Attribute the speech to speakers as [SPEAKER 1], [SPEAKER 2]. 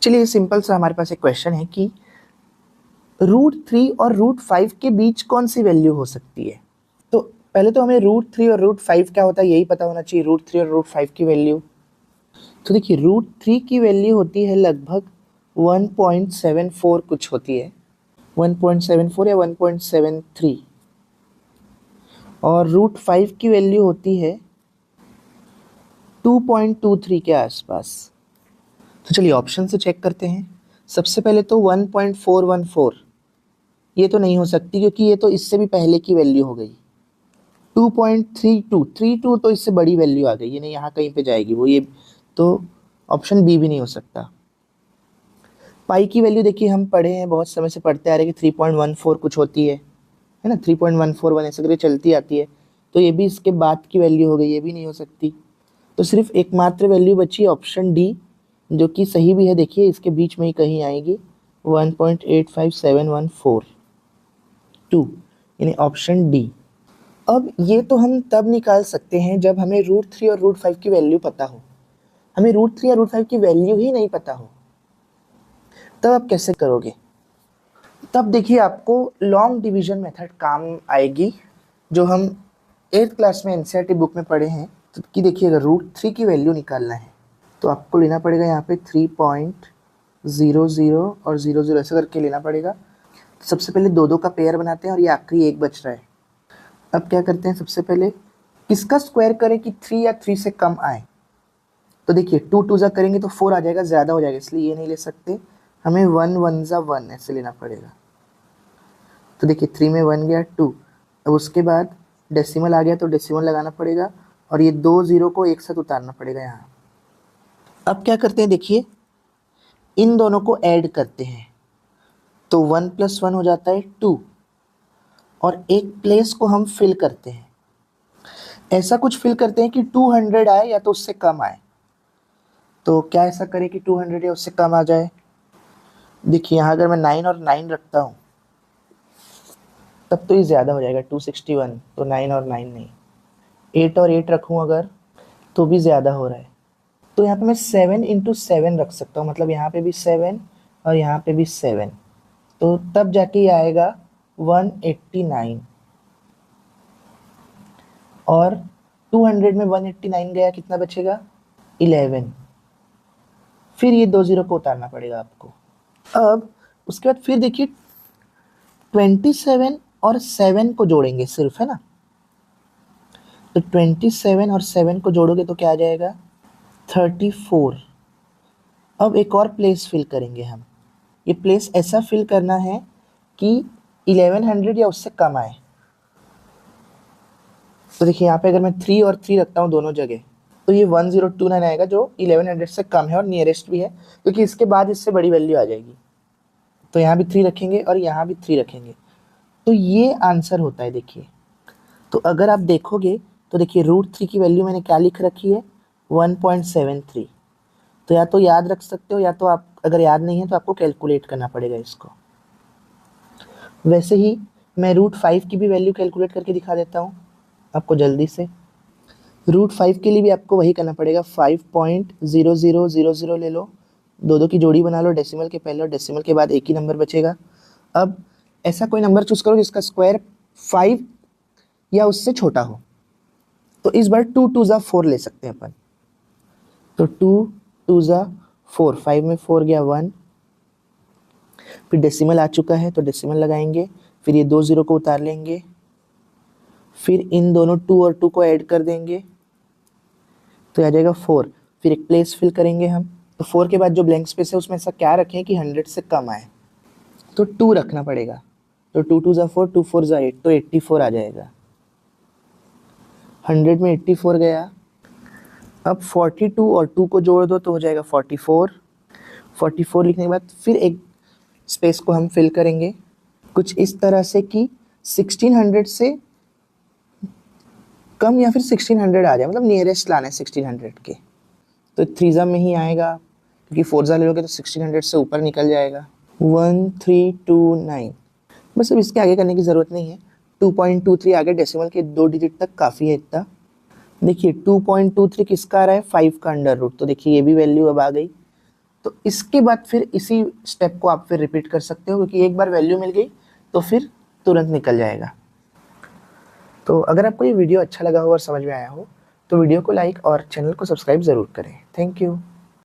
[SPEAKER 1] चलिए सिंपल सा हमारे पास एक क्वेश्चन है कि √3 और √5 के बीच कौन सी वैल्यू हो सकती है। तो पहले तो हमें √3 और √5 क्या होता है यही पता होना चाहिए, √3 और √5 की वैल्यू। तो देखिए √3 की वैल्यू होती है लगभग 1.74 कुछ होती है, 1.74 या 1.73, और √5 की वैल्यू होती है 2.23 के आसपास। तो चलिए ऑप्शन से चेक करते हैं। सबसे पहले तो 1.414 ये तो नहीं हो सकती क्योंकि ये तो इससे भी पहले की वैल्यू हो गई। 2.32 तो इससे बड़ी वैल्यू आ गई, ये नहीं यहाँ कहीं पे जाएगी वो, ये तो ऑप्शन बी भी नहीं हो सकता। पाई की वैल्यू देखिए हम पढ़े हैं, बहुत समय से पढ़ते आ रहे हैं कि 3.14 कुछ होती है ना, 3.141 ऐसे करके चलती आती है, तो ये भी इसके बाद की वैल्यू हो गई, ये भी नहीं हो सकती। तो सिर्फ एकमात्र वैल्यू बची ऑप्शन डी, जो कि सही भी है। देखिए इसके बीच में ही कहीं आएगी 1.85714, यानी ऑप्शन डी। अब ये तो हम तब निकाल सकते हैं जब हमें √3 और √5 की वैल्यू पता हो। हमें √3 और √5 की वैल्यू ही नहीं पता हो, तब आप कैसे करोगे? तब देखिए आपको लॉन्ग डिवीजन मेथड काम आएगी, जो हम 8th क्लास में एनसीईआरटी बुक में पढ़े हैं। तो कि देखिए अगर √3 की वैल्यू निकालना है तो आपको लेना पड़ेगा यहाँ पे 3.00 और 00 ऐसा करके लेना पड़ेगा। सबसे पहले दो दो का पेयर बनाते हैं और ये आखिरी एक बच रहा है। अब क्या करते हैं, सबसे पहले किसका स्क्वायर करें कि 3 या 3 से कम आए। तो देखिए 2 2 जा करेंगे तो 4 आ जाएगा, ज़्यादा हो जाएगा, इसलिए ये नहीं ले सकते, हमें 1 1 जा 1 ऐसे लेना पड़ेगा। तो देखिए 3 में 1 गया 2, अब उसके बाद डेसिमल आ गया तो डेसिमल लगाना पड़ेगा और ये 2 0 को एक साथ उतारना पड़ेगा यहाँ। अब क्या करते हैं, देखिए इन दोनों को ऐड करते हैं तो 1 + 1 हो जाता है 2, और एक प्लेस को हम फिल करते हैं, ऐसा कुछ फिल करते हैं कि 200 आए या तो उससे कम आए। तो क्या ऐसा करें कि 200 या उससे कम आ जाए। देखिए यहाँ अगर मैं 9 और 9 रखता हूँ तब तो ये ज़्यादा हो जाएगा, 261, तो 9 और 9 नहीं, 8 और 8 रखूँ अगर तो भी ज़्यादा हो रहा है। तो यहाँ पे मैं 7 × 7 रख सकता हूँ, मतलब यहाँ पे भी 7 और यहाँ पे भी 7, तो तब जाके ये आएगा 189, और 200 में 189 गया, कितना बचेगा 11। फिर ये 2 0 को उतारना पड़ेगा आपको। अब उसके बाद फिर देखिए 27 और 7 को जोड़ेंगे सिर्फ, है ना, तो 27 और 7 को जोड़ोगे तो क्या आ जाएगा 34। अब एक और प्लेस फिल करेंगे हम, ये प्लेस ऐसा फिल करना है कि 1100 या उससे कम आए। तो देखिए यहाँ पे अगर मैं 3 और 3 रखता हूँ दोनों जगह तो ये 1029 आएगा, जो 1100 से कम है और नियरेस्ट भी है, क्योंकि इसके बाद इससे बड़ी वैल्यू आ जाएगी। तो यहाँ भी 3 रखेंगे और यहाँ भी 3 रखेंगे, तो ये आंसर होता है। देखिए तो अगर आप देखोगे तो देखिए √3 की वैल्यू मैंने क्या लिख रखी है 1.73। तो या तो याद रख सकते हो, या तो आप अगर याद नहीं है तो आपको कैलकुलेट करना पड़ेगा इसको। वैसे ही मैं √5 की भी वैल्यू कैलकुलेट करके दिखा देता हूँ आपको जल्दी से। √5 के लिए भी आपको वही करना पड़ेगा, 5.0000 ले लो, दो दो की जोड़ी बना लो, डेसिमल के पहले और डेसिमल के बाद एक ही नंबर बचेगा। अब ऐसा कोई नंबर चूज करो जिसका स्क्वायर 5 या उससे छोटा हो। तो इस बार 2 2 जा 4 ले सकते हैं अपन, तो 2 2 जा 4, 5 में 4 गया 1, फिर डेसिमल आ चुका है तो डेसिमल लगाएंगे, फिर ये 2 0 को उतार लेंगे, फिर इन दोनों 2 और 2 को ऐड कर देंगे तो आ जाएगा 4। फिर एक प्लेस फिल करेंगे हम, तो 4 के बाद जो ब्लैंक स्पेस है उसमें ऐसा क्या रखें कि 100 से कम आए, तो 2 रखना पड़ेगा। तो 2 2 जा 4, 2 4 जा 8, तो 84 आ जाएगा। 100 में 84 गया। अब 42 और 2 को जोड़ दो तो हो जाएगा 44। 44 लिखने के बाद फिर एक स्पेस को हम फिल करेंगे कुछ इस तरह से कि 1600 से कम या फिर 1600 आ जाए, मतलब नियरेस्ट लाना है 1600 के। तो 3 में ही आएगा, क्योंकि 4 ले लोगे तो 1600 से ऊपर निकल जाएगा। 1329, बस अब इसके आगे करने की ज़रूरत नहीं है। 2.23 आगे डेसिमल के 2 डिजिट तक काफ़ी है इतना। देखिए 2.23 किसका आ रहा है 5 का अंडर रूट, तो देखिए ये भी वैल्यू अब आ गई। तो इसके बाद फिर इसी स्टेप को आप फिर रिपीट कर सकते हो, क्योंकि एक बार वैल्यू मिल गई तो फिर तुरंत निकल जाएगा। तो अगर आपको ये वीडियो अच्छा लगा हो और समझ में आया हो तो वीडियो को लाइक और चैनल को सब्सक्राइब ज़रूर करें। Thank you.